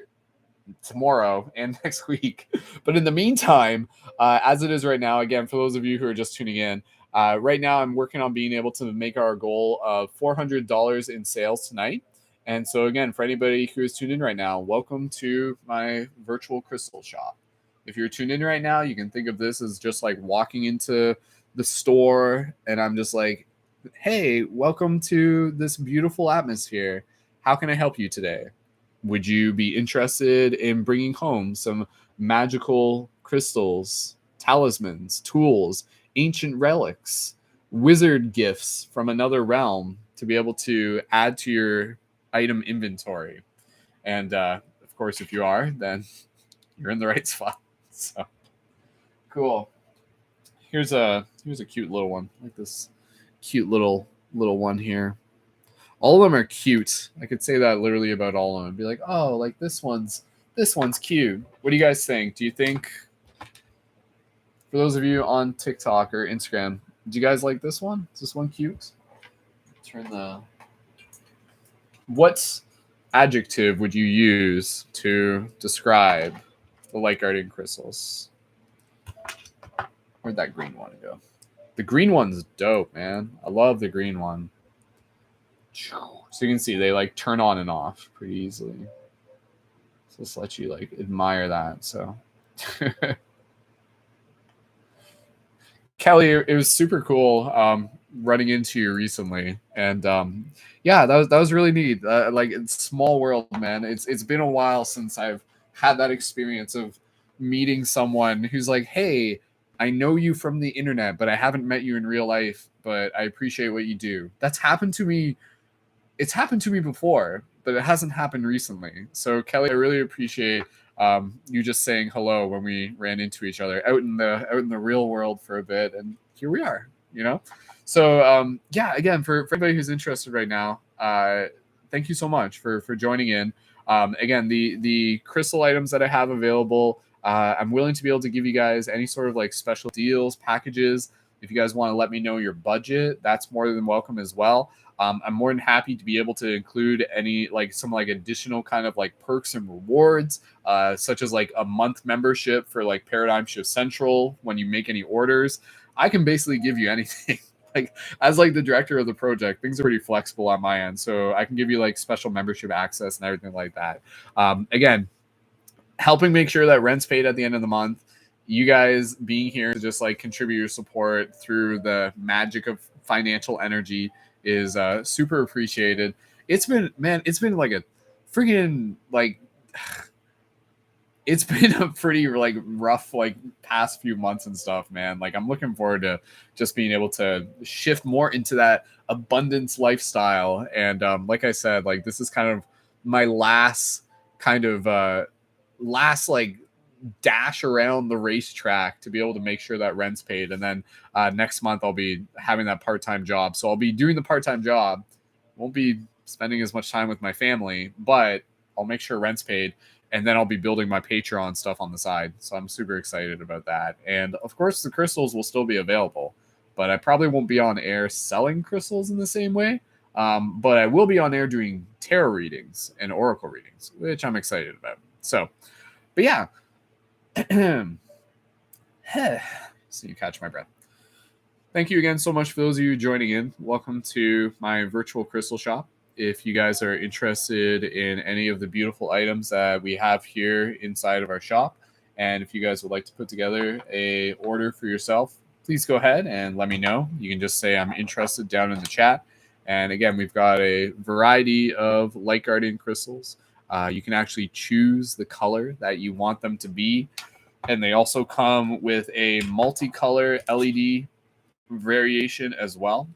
tomorrow and next week. But in the meantime, as it is right now, again, for those of you who are just tuning in, right now I'm working on being able to make our goal of $400 in sales tonight. And so again, for anybody who is tuned in right now, welcome to my virtual crystal shop. If you're tuned in right now, you can think of this as just like walking into the store and I'm just like, hey, welcome to this beautiful atmosphere. How can I help you today? Would you be interested in bringing home some magical crystals, talismans, tools, ancient relics, wizard gifts from another realm to be able to add to your item inventory? And of course, if you are, then you're in the right spot. So cool. Here's a cute little one, like this cute little one here. All of them are cute. I could say that literally about all of them. Be like, oh, like this one's cute. What do you guys think? Do you think, for those of you on TikTok or Instagram, do you guys like this one? Is this one cute? What adjective would you use to describe the light guardian crystals? Where'd that green one go? The green one's dope, man. I love the green one. So you can see they like turn on and off pretty easily. So let's let you like admire that. So Kelly, it was super cool running into you recently, and yeah, that was really neat. Like it's small world, man. It's been a while since I've had that experience of meeting someone who's like, hey, I know you from the internet, but I haven't met you in real life, but I appreciate what you do. That's happened to me. It's happened to me before, but it hasn't happened recently. So Kelly, I really appreciate you just saying hello when we ran into each other out in the real world for a bit, and here we are. You know, so yeah. Again, for anybody who's interested right now, thank you so much for joining in. Again, the crystal items that I have available, I'm willing to be able to give you guys any sort of like special deals, packages. If you guys want to let me know your budget, that's more than welcome as well. I'm more than happy to be able to include any like some like additional kind of like perks and rewards, such as like a month membership for like Paradigm Shift Central when you make any orders. I can basically give you anything. Like as like the director of the project, things are pretty flexible on my end, so I can give you like special membership access and everything like that. Again, helping make sure that rent's paid at the end of the month. You guys being here to just like contribute your support through the magic of financial energy is super appreciated. It's been, man, it's been like a freaking like it's been a pretty like rough like past few months and stuff, man. Like I'm looking forward to just being able to shift more into that abundance lifestyle. And like I said, like this is kind of my last kind of last like dash around the racetrack to be able to make sure that rent's paid. And then next month I'll be having that part-time job. So I'll be doing the part-time job. Won't be spending as much time with my family, but I'll make sure rent's paid. And then I'll be building my Patreon stuff on the side. So I'm super excited about that. And of course, the crystals will still be available, but I probably won't be on air selling crystals in the same way. But I will be on air doing tarot readings and oracle readings, which I'm excited about. So, but yeah. So you catch my breath. Thank you again so much for those of you joining in. Welcome to my virtual crystal shop. If you guys are interested in any of the beautiful items that we have here inside of our shop, and if you guys would like to put together a order for yourself, please go ahead and let me know. You can just say I'm interested down in the chat. And again, we've got a variety of light guardian crystals. You can actually choose the color that you want them to be. And they also come with a multicolor LED variation as well.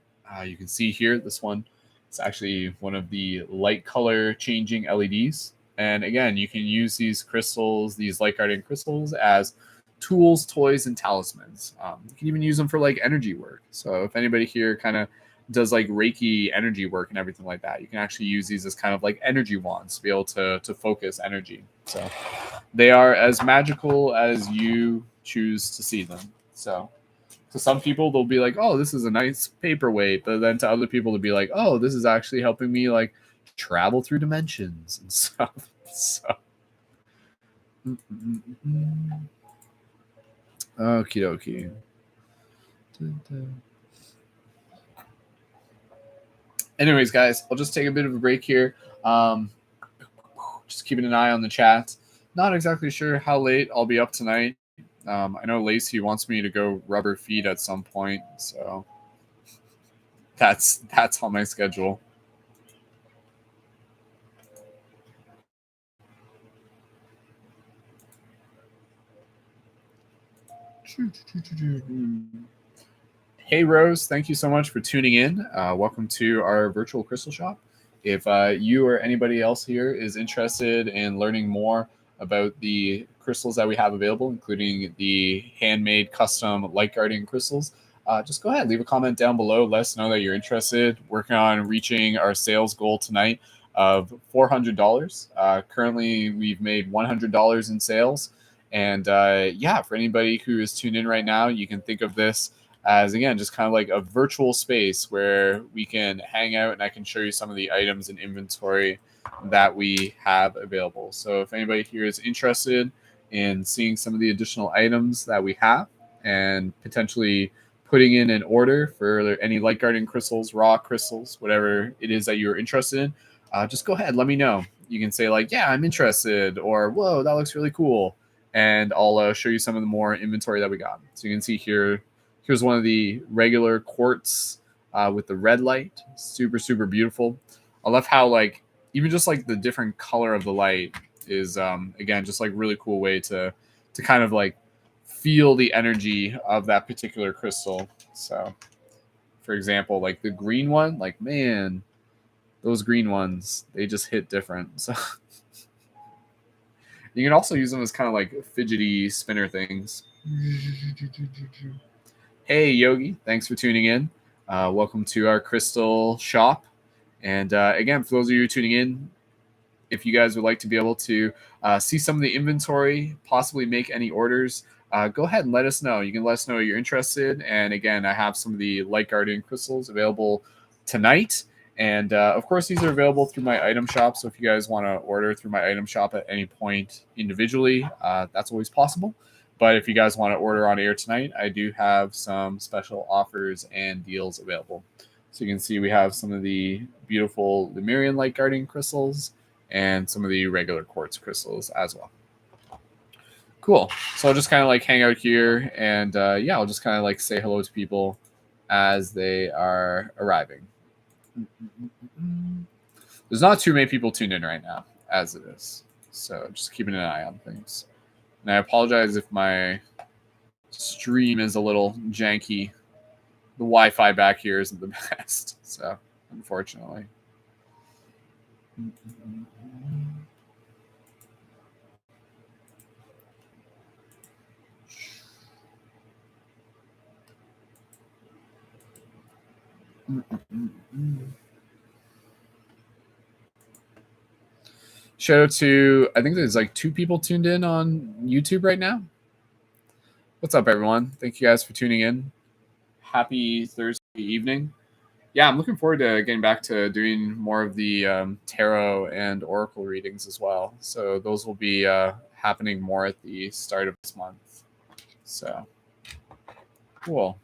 You can see here, this one, it's actually one of the light color changing LEDs. And again, you can use these crystals, these light guardian crystals, as tools, toys, and talismans. You can even use them for like energy work. So if anybody here kind of does like Reiki energy work and everything like that, you can actually use these as kind of like energy wands to be able to focus energy. So they are as magical as you choose to see them. So to some people, they'll be like, oh, this is a nice paperweight. But then to other people, they'll be like, oh, this is actually helping me like travel through dimensions and stuff. So, okie dokie. Anyways, guys, I'll just take a bit of a break here. Just keeping an eye on the chat. Not exactly sure how late I'll be up tonight. I know Lacey wants me to go rub her feet at some point, so that's on my schedule. Hey Rose, thank you so much for tuning in. Welcome to our virtual crystal shop. If you or anybody else here is interested in learning more about the crystals that we have available, including the handmade custom light guardian crystals, just go ahead, leave a comment down below. Let us know that you're interested. Working on reaching our sales goal tonight of $400. Currently, we've made $100 in sales. And yeah, for anybody who is tuned in right now, you can think of this as, again, just kind of like a virtual space where we can hang out and I can show you some of the items and inventory that we have available. So if anybody here is interested in seeing some of the additional items that we have and potentially putting in an order for any light guardian crystals, raw crystals, whatever it is that you're interested in, just go ahead, let me know. You can say like, yeah, I'm interested, or whoa, that looks really cool, and I'll show you some of the more inventory that we got. So you can see here, here's one of the regular quartz with the red light, super, super beautiful. I love how like even just like the different color of the light is again just like really cool way to kind of like feel the energy of that particular crystal. So for example, like the green one, like man, those green ones, they just hit different. So you can also use them as kind of like fidgety spinner things. Hey Yogi, thanks for tuning in. Welcome to our crystal shop. And again, for those of you tuning in, if you guys would like to be able to see some of the inventory, possibly make any orders, go ahead and let us know. You can let us know you're interested. And again, I have some of the Light Guardian crystals available tonight. And of course, these are available through my item shop. So if you guys want to order through my item shop at any point individually, that's always possible. But if you guys want to order on air tonight, I do have some special offers and deals available. So you can see we have some of the beautiful Lemurian Light Guardian crystals and some of the regular quartz crystals as well. Cool. So I'll just kind of like hang out here and yeah, I'll just kind of like say hello to people as they are arriving. There's not too many people tuned in right now as it is. So just keeping an eye on things. And I apologize if my stream is a little janky. The Wi-Fi back here isn't the best. So unfortunately. Shout out to, I think there's like 2 people tuned in on YouTube right now. What's up, everyone? Thank you guys for tuning in. Happy Thursday evening. Yeah, I'm looking forward to getting back to doing more of the tarot and oracle readings as well. So those will be happening more at the start of this month. So cool.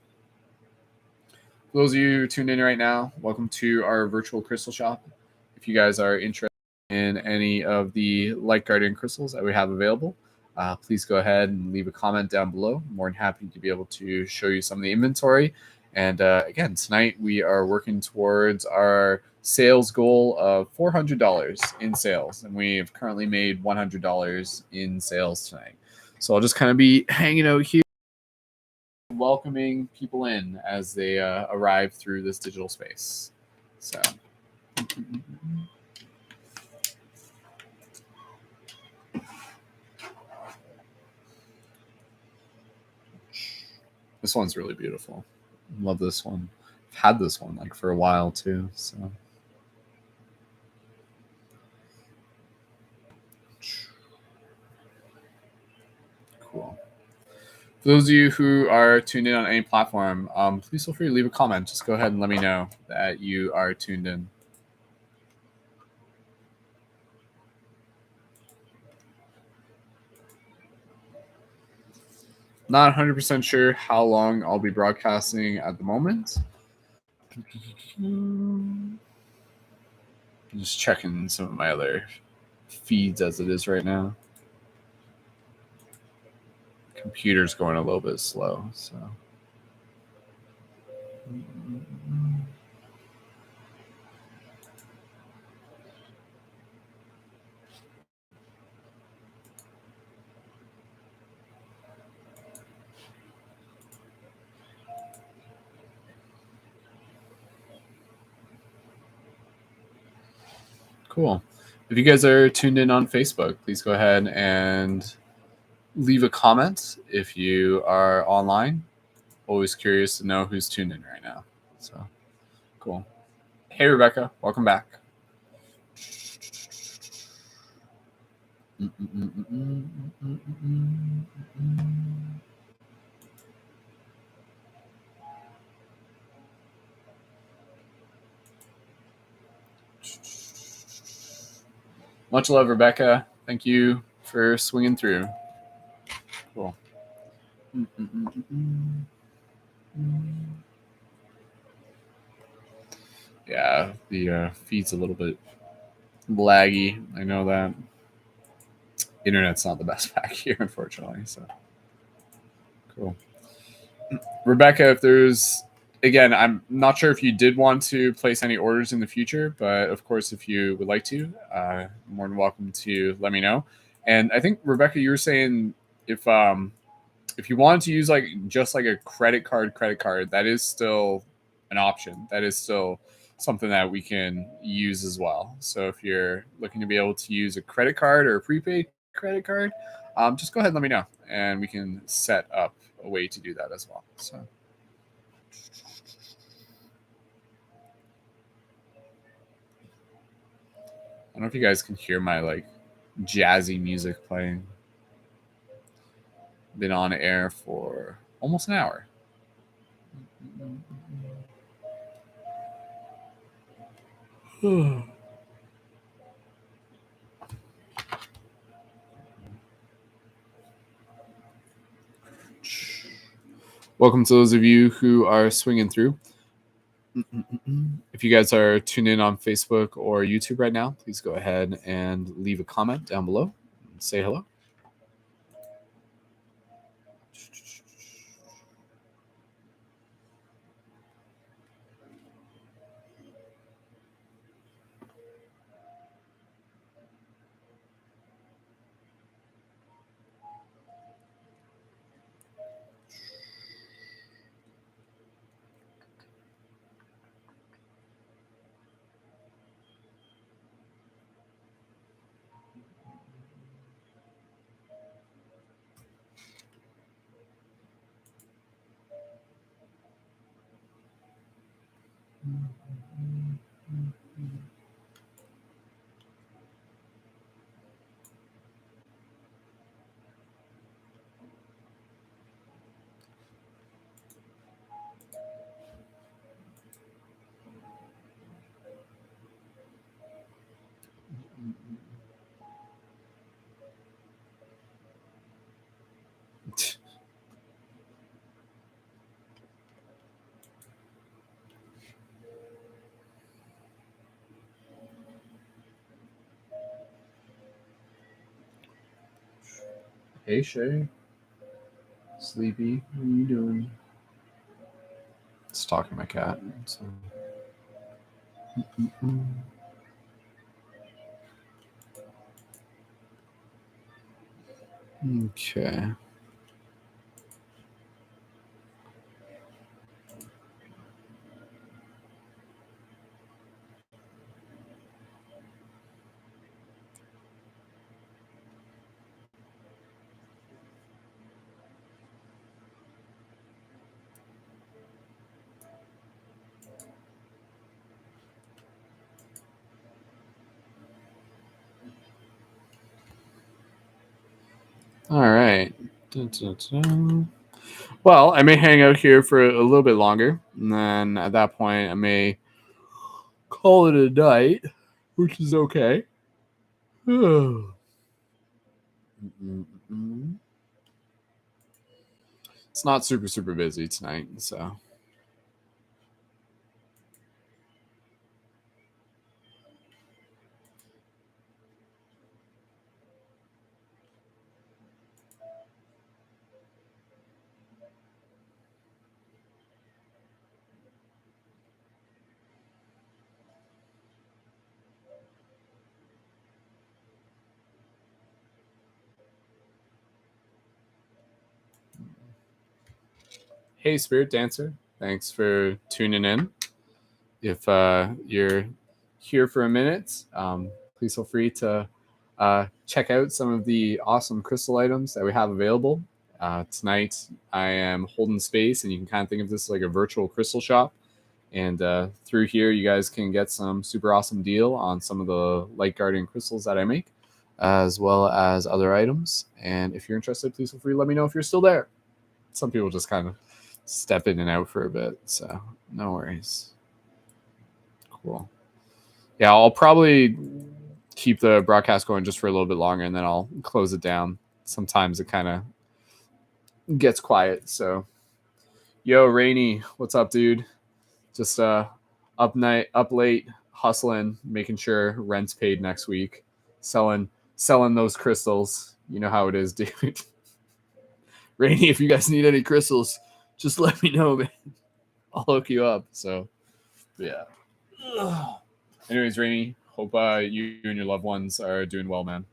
For those of you tuned in right now, welcome to our virtual crystal shop. If you guys are interested in any of the Light Guardian crystals that we have available, please go ahead and leave a comment down below. I'm more than happy to be able to show you some of the inventory. And again, tonight we are working towards our sales goal of $400 in sales. And we have currently made $100 in sales tonight. So I'll just kind of be hanging out here, welcoming people in as they arrive through this digital space. So. This one's really beautiful. Love this one. I've had this one like for a while too. So cool. For those of you who are tuned in on any platform, please feel free to leave a comment. Just go ahead and let me know that you are tuned in. Not 100% sure how long I'll be broadcasting at the moment. I'm just checking some of my other feeds as it is right now. Computer's going a little bit slow, so. Cool. If you guys are tuned in on Facebook, please go ahead and leave a comment if you are online. Always curious to know who's tuned in right now. So cool. Hey, Rebecca. Welcome back. Much love, Rebecca. Thank you for swinging through. Cool. Yeah, the feed's a little bit laggy. I know that. Internet's not the best back here, unfortunately. So cool. Rebecca, if there's again, I'm not sure if you did want to place any orders in the future, but of course, if you would like to, more than welcome to let me know. And I think Rebecca, you were saying if you wanted to use like just like a credit card, that is still an option. That is still something that we can use as well. So if you're looking to be able to use a credit card or a prepaid credit card, just go ahead and let me know, and we can set up a way to do that as well. So. I don't know if you guys can hear my like jazzy music playing. Been on air for almost an hour. Welcome to those of you who are swinging through. If you guys are tuned in on Facebook or YouTube right now, please go ahead and leave a comment down below and say hello. Hey Shay, sleepy, what are you doing? It's talking to my cat. So. Okay. All right. Dun, dun, dun. Well, I may hang out here for a little bit longer, and then at that point, I may call it a night, which is okay. It's not super busy tonight, so. Hey, Spirit Dancer. Thanks for tuning in. If you're here for a minute, please feel free to check out some of the awesome crystal items that we have available. Tonight, I am holding space, and you can kind of think of this like a virtual crystal shop. And through here, you guys can get some super awesome deal on some of the Light Guardian crystals that I make, as well as other items. And if you're interested, please feel free to let me know if you're still there. Some people just kind of step in and out for a bit, so no worries. Cool. Yeah, I'll probably keep the broadcast going just for a little bit longer, and then I'll close it down. Sometimes it kind of gets quiet, so Yo, Rainy, what's up, dude? Just up late, hustling, making sure rent's paid next week, selling those crystals. You know how it is, dude. Rainy, if you guys need any crystals, just let me know, man. I'll hook you up. So, yeah. Anyways, Rainy, hope you and your loved ones are doing well, man.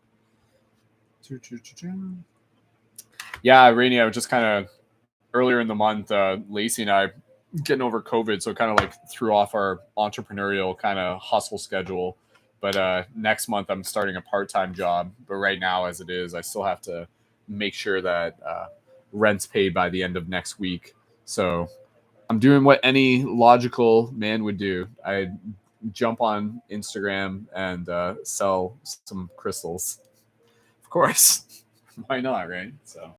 Yeah, Rainy, I was just kind of earlier in the month, Lacey and I getting over COVID, so it kind of like threw off our entrepreneurial kind of hustle schedule. But next month I'm starting a part-time job. But right now, as it is, I still have to make sure that rent's paid by the end of next week. So I'm doing what any logical man would do. I jump on Instagram and sell some crystals. Of course, why not, right? So.